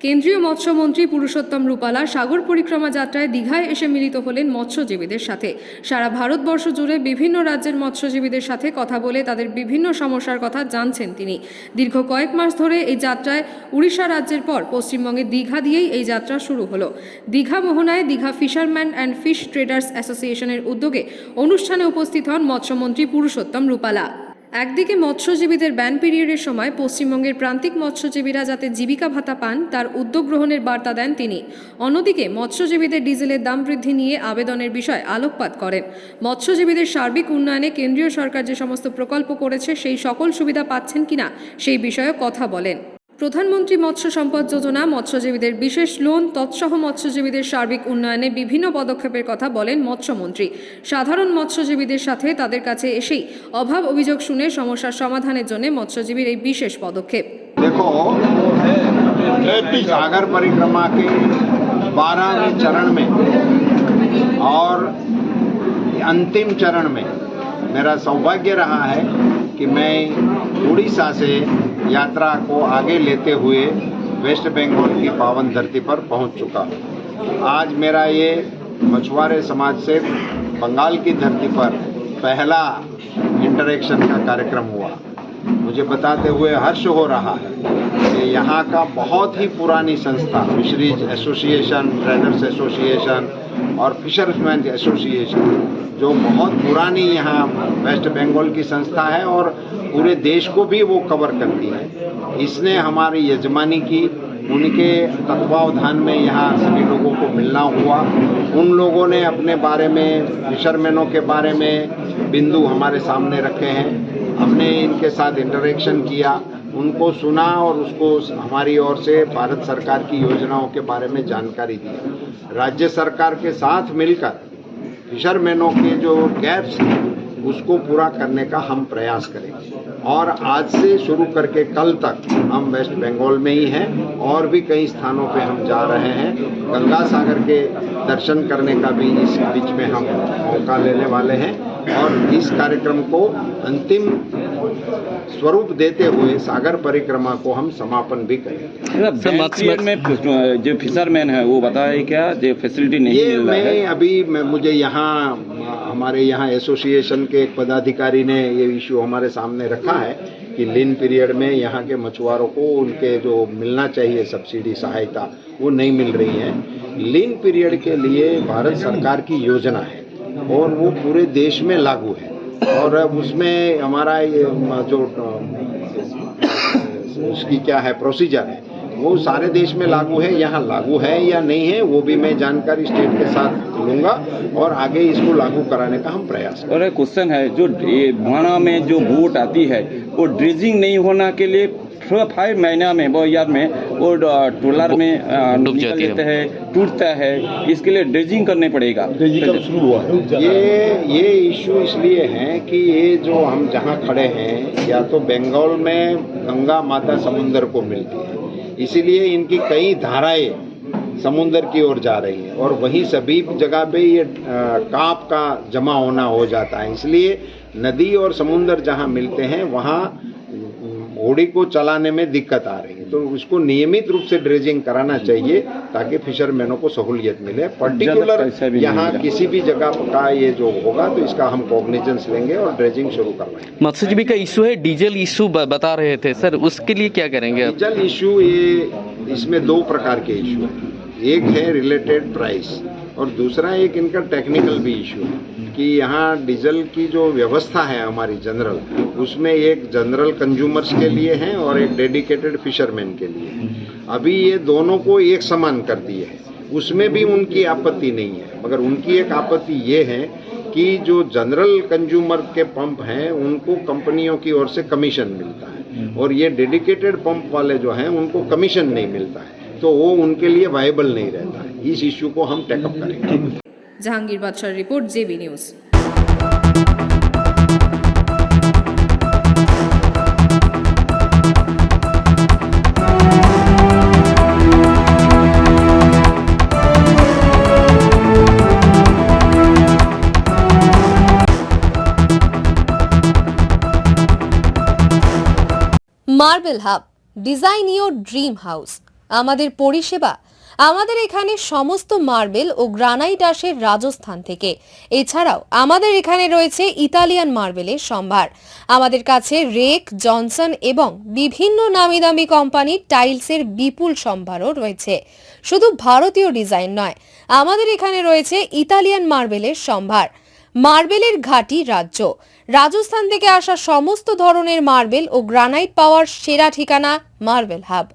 কেন্দ্রীয় মৎস্যমন্ত্রী পুরুষোত্তম রূপালা সাগর পরিক্রমা যাত্রায় দীঘায় এসে মিলিত হলেন মৎস্যজীবীদের সাথে। সারা ভারতবর্ষ জুড়ে বিভিন্ন রাজ্যের মৎস্যজীবীদের সাথে কথা বলে তাদের বিভিন্ন সমস্যার কথা জানছেন তিনি। দীর্ঘ কয়েক মাস ধরে এই যাত্রায় উড়িষ্যা রাজ্যের পর পশ্চিমবঙ্গের দীঘা দিয়েই এই যাত্রা শুরু হলো। দীঘা মোহনায় Digha fisherman and fish traders অ্যাসোসিয়েশনের উদ্যোগে অনুষ্ঠানে উপস্থিত হন মৎস্যমন্ত্রী পুরুষোত্তম রূপালা। একদিকে মৎস্যজীবীদের ব্যান পিরিয়ডের সময় পশ্চিমবঙ্গের প্রান্তিক মৎস্যজীবীরা যাতে জীবিকা ভাতা পান তার উদ্যোগ গ্রহণের বার্তা দেন তিনি। অন্যদিকে মৎস্যজীবীদের ডিজেলের দাম বৃদ্ধি নিয়ে আবেদনের বিষয়ে আলোকপাত করেন। মৎস্যজীবীদের সার্বিক উন্নয়নে কেন্দ্রীয় সরকার যে সমস্ত প্রকল্প করেছে সেই সকল সুবিধা পাচ্ছেন কিনা সেই বিষয়ে কথা বলেন। প্রধানমন্ত্রী মৎস্য সম্পদ যোজনা, মৎস্যজীবীদের বিশেষ লোন তৎসহ মৎস্যজীবীদের সার্বিক উন্নয়নে বিভিন্ন পদক্ষেপের কথা বলেন মৎস্যমন্ত্রী। সাধারণ মৎস্যজীবীদের সাথে তাদের কাছে এসেই অভাব অভিযোগ শুনে সমস্যার সমাধানের জন্য মৎস্যজীবীর এই বিশেষ পদক্ষেপ। देखो, सागर परिक्रमा के 12वें चरण में और अंतिम चरण में मेरा सौभाग्य रहा है कि मैं उड़ीसा से यात्रा को आगे लेते हुए वेस्ट बंगाल की पावन धरती पर पहुंच चुका हूं। आज मेरा ये मछुआरे समाज से बंगाल की धरती पर पहला इंटरेक्शन का कार्यक्रम हुआ। मुझे बताते हुए हर्ष हो रहा है कि यहाँ का बहुत ही पुरानी संस्था फिशरीज एसोसिएशन, ट्रेडर्स एसोसिएशन और फिशरमैन एसोसिएशन, जो बहुत पुरानी यहाँ वेस्ट बंगाल की संस्था है और पूरे देश को भी वो कवर करती है, इसने हमारी यजमानी की। उनके तत्वावधान में यहाँ सभी लोगों को मिलना हुआ। उन लोगों ने अपने बारे में, फिशरमैनों के बारे में बिंदु हमारे सामने रखे हैं। हमने इनके साथ इंटरेक्शन किया, उनको सुना और उसको हमारी ओर से भारत सरकार की योजनाओं के बारे में जानकारी दी। राज्य सरकार के साथ मिलकर फिशरमैनों के जो गैप्स हैं उसको पूरा करने का हम प्रयास करेंगे। और आज से शुरू करके कल तक हम वेस्ट बंगाल में ही हैं और भी कई स्थानों पे हम जा रहे हैं। गंगा सागर के दर्शन करने का भी इस बीच में हम मौका लेने वाले हैं और इस कार्यक्रम को अंतिम स्वरूप देते हुए सागर परिक्रमा को हम समापन भी करेंगे। में जो फिशरमैन है वो बताए क्या जो फैसिलिटी नहीं मिल रहा है? अभी मुझे यहाँ हमारे यहाँ एसोसिएशन के एक पदाधिकारी ने ये इश्यू हमारे सामने रखा है कि लीन पीरियड में यहाँ के मछुआरों को उनके जो मिलना चाहिए सब्सिडी सहायता वो नहीं मिल रही है। लीन पीरियड के लिए भारत सरकार की योजना है और वो पूरे देश में लागू है और उसमें हमारा ये जो उसकी क्या है प्रोसीजर है वो सारे देश में लागू है। यहाँ लागू है या नहीं है वो भी मैं जानकारी स्टेट के साथ लूँगा और आगे इसको लागू कराने का हम प्रयास करेंगे। और एक क्वेश्चन है, जो भाना में जो बोट आती है वो ड्रेजिंग नहीं होने के लिए 5 महीना में वो याद में वो ट्रोलर में निकल लेते हैं, टूटता है, इसके लिए ड्रेजिंग करने पड़ेगा। शुरू हुआ ये इश्यू इसलिए है कि ये जो हम जहाँ खड़े हैं या तो बंगाल में गंगा माता समुद्र को मिलती है, इसीलिए इनकी कई धाराएं समुद्र की ओर जा रही हैं और वहीं सभी जगह पे ये कांप का जमा होना हो जाता है। इसलिए नदी और समुद्र जहाँ मिलते हैं वहाँ घोड़ी को चलाने में दिक्कत आ रही है, तो उसको नियमित रूप से ड्रेजिंग कराना चाहिए ताकि फिशरमैनों को सहूलियत मिले। पर्टिकुलर यहाँ किसी भी जगह का ये जो होगा तो इसका हम कॉग्निजेंस लेंगे और ड्रेजिंग शुरू करवाएंगे। मत्स्यजीवी का इशू है, डीजल इशू बता रहे थे सर, उसके लिए क्या करेंगे? डीजल इशू ये इसमें 2 प्रकार के इशू हैं। एक है रिलेटेड प्राइस और दूसरा एक इनका टेक्निकल भी इशू है कि यहाँ डीजल की जो व्यवस्था है हमारी जनरल, उसमें एक जनरल कंज्यूमर्स के लिए है और एक डेडिकेटेड फिशरमैन के लिए है। अभी ये दोनों को एक समान कर दिए है, उसमें भी उनकी आपत्ति नहीं है, मगर उनकी एक आपत्ति ये है कि जो जनरल कंज्यूमर के पंप हैं उनको कंपनियों की ओर से कमीशन मिलता है और ये डेडिकेटेड पंप वाले जो हैं उनको कमीशन नहीं मिलता है, तो वो उनके लिए वायबल नहीं रहता है। इस इश्यू को हम टेकअप करेंगे। जहांगीर बादशाह report, JB news. Marble Hub, design your dream house. আমাদের পরিষেবা, আমাদের এখানে সমস্ত মার্বেল ও গ্রানাইট আসে রাজস্থান থেকে। এছাড়াও আমাদের এখানে রয়েছে ইতালিয়ান মার্বেলের সম্ভার। আমাদের কাছে রেক, জনসন এবং বিভিন্ন নামি দামি কোম্পানির টাইলসের বিপুল সম্ভারও রয়েছে। শুধু ভারতীয় ডিজাইন নয়, আমাদের এখানে রয়েছে ইতালিয়ান মার্বেলের সম্ভার। মার্বেলের ঘাঁটি রাজ্য, রাজস্থান থেকে আসা সমস্ত ধরনের মার্বেল ও গ্রানাইট পাওয়ার সেরা ঠিকানা মার্বেল হাব।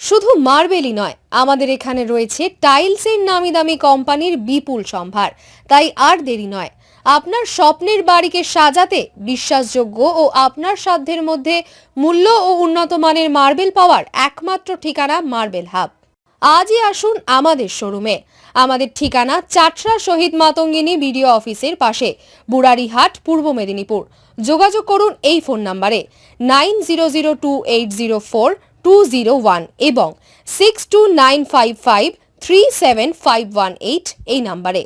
শুধু মার্বেলই নয়, আমাদের এখানে রয়েছে টাইলসের নামি দামি কোম্পানির বিপুল সম্ভার। তাই আর দেরি নয়, আপনার স্বপ্নের বাড়িকে সাজাতে বিশ্বাসযোগ্য ও আপনার সাধ্যের মধ্যে মূল্য ও উন্নত মানের মার্বেল পাওয়ার একমাত্র ঠিকানা মার্বেল হাব। আজই আসুন আমাদের শোরুমে। আমাদের ঠিকানা চাটরা শহীদ মাতঙ্গিনী বিডিও অফিসের পাশে, বুড়ারিহাট, পূর্ব মেদিনীপুর। যোগাযোগ করুন এই ফোন নম্বরে 9002804201 এবং 6295537518 এই নম্বরে।